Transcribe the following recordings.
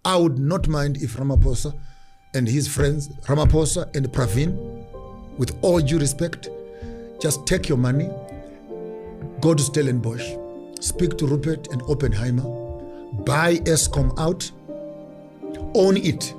I would not mind if Ramaphosa and his friends, Ramaphosa and Pravin, with all due respect, just take your money, go to Stellenbosch, speak to Rupert and Oppenheimer, buy Eskom out, own it,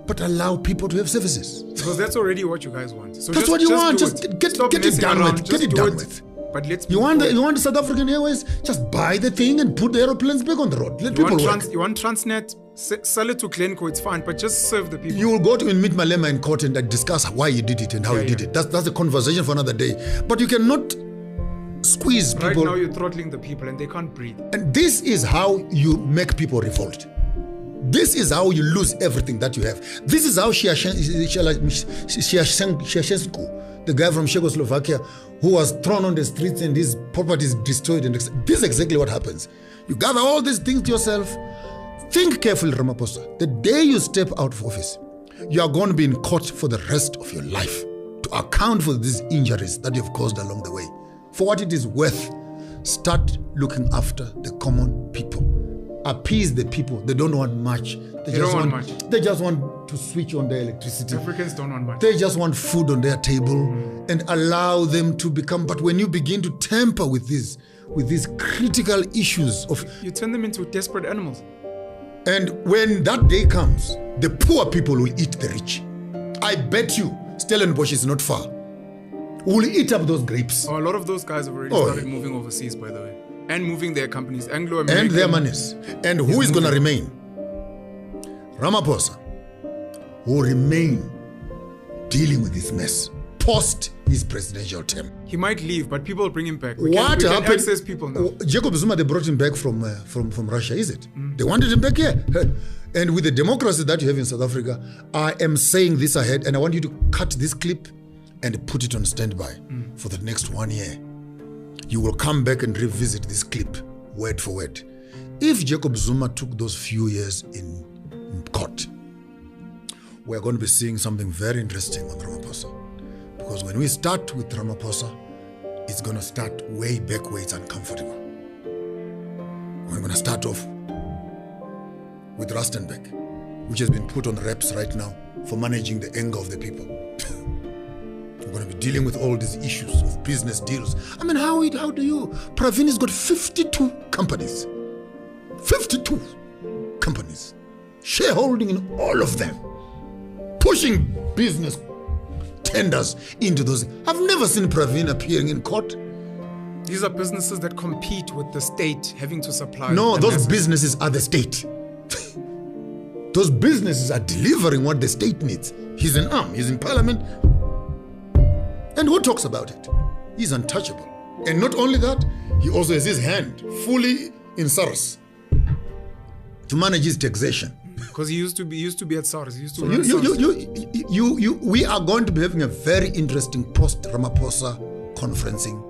but allow people to have services. Because that's already what you guys want. So that's what you want. Just get it done with. Get it done with. But let's. You want South African Airways? Just buy the thing and put the aeroplanes back on the road. Let people work. You want Transnet? Sell it to Glencore. It's fine, but just serve the people. You will go to meet Malema in court and discuss why you did it and how you did it. That's a conversation for another day. But you cannot squeeze people. Right now you're throttling the people and they can't breathe. And this is how you make people revolt. This is how you lose everything that you have. This is how Ceausescu, the guy from Czechoslovakia, who was thrown on the streets and his property is destroyed. And this is exactly what happens. You gather all these things to yourself. Think carefully, Ramaphosa. The day you step out of office, you are going to be in court for the rest of your life to account for these injuries that you've caused along the way. For what it is worth, start looking after the common people. Appease the people. They don't want much. They just want much. They just want to switch on their electricity. Africans don't want much. They just want food on their table and allow them to become. But when you begin to tamper with these critical issues of, you turn them into desperate animals. And when that day comes, the poor people will eat the rich. I bet you Stellenbosch is not far. We'll eat up those grapes. Oh, a lot of those guys have already started moving overseas, by the way. And moving their companies, Anglo-American. And their monies. And who is going to remain? Ramaphosa will remain dealing with this mess post his presidential term. He might leave, but people will bring him back. We can access people now. Jacob Zuma, they brought him back from Russia, is it? They wanted him back here. And with the democracy that you have in South Africa, I am saying this ahead, and I want you to cut this clip and put it on standby for the next 1 year. You will come back and revisit this clip word for word. If Jacob Zuma took those few years in court, we're going to be seeing something very interesting on Ramaphosa. Because when we start with Ramaphosa, it's going to start way back where it's uncomfortable. We're going to start off with Rustenburg, which has been put on reps right now for managing the anger of the people. We're going to be dealing with all these issues of business deals. I mean, how do you? Pravin has got 52 companies. 52 companies. Shareholding in all of them. Pushing business tenders into those. I've never seen Pravin appearing in court. These are businesses that compete with the state having to supply. No, those businesses are the state. Those businesses are delivering what the state needs. He's an arm. He's in parliament. And who talks about it? He's untouchable. And not only that, he also has his hand fully in SARS to manage his taxation. Because he used to be at SARS. He used to we are going to be having a very interesting post-Ramaphosa conferencing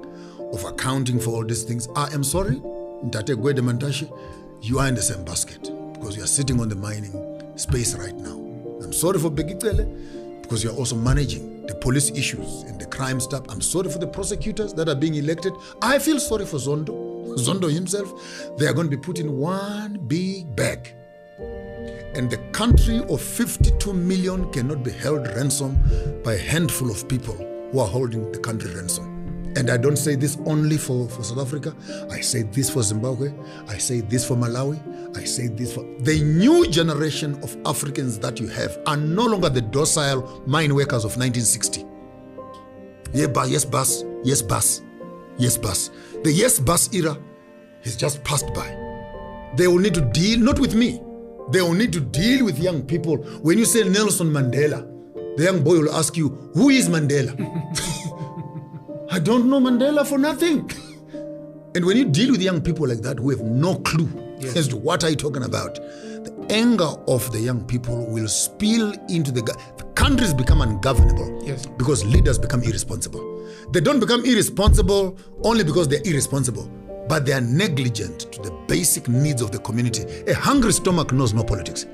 of accounting for all these things. I am sorry, Ntate Gwede Mantashe, you are in the same basket because you are sitting on the mining space right now. I'm sorry for Begitele because you are also managing the police issues and the crime stuff. I'm sorry for the prosecutors that are being elected. I feel sorry for Zondo himself. They are going to be put in one big bag. And the country of 52 million cannot be held ransom by a handful of people who are holding the country ransom. And I don't say this only for South Africa. I say this for Zimbabwe. I say this for Malawi. I say this for the new generation of Africans that you have are no longer the docile mine workers of 1960. Yes, bus. The yes, bus era has just passed by. They will need to deal, not with me, they will need to deal with young people. When you say Nelson Mandela, the young boy will ask you, who is Mandela? I don't know Mandela for nothing. And when you deal with young people like that who have no clue as to what are you talking about, the anger of the young people will spill into the countries become ungovernable because leaders become irresponsible. They don't become irresponsible only because they're irresponsible, but they are negligent to the basic needs of the community. A hungry stomach knows no politics.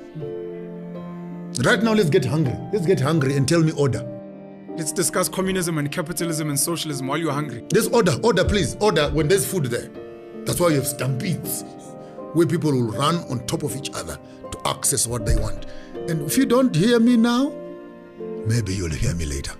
Right now, let's get hungry. Let's get hungry and tell me order. Let's discuss communism and capitalism and socialism while you're hungry. There's order, please. Order when there's food there. That's why you have stampedes, where people will run on top of each other to access what they want. And if you don't hear me now, maybe you'll hear me later.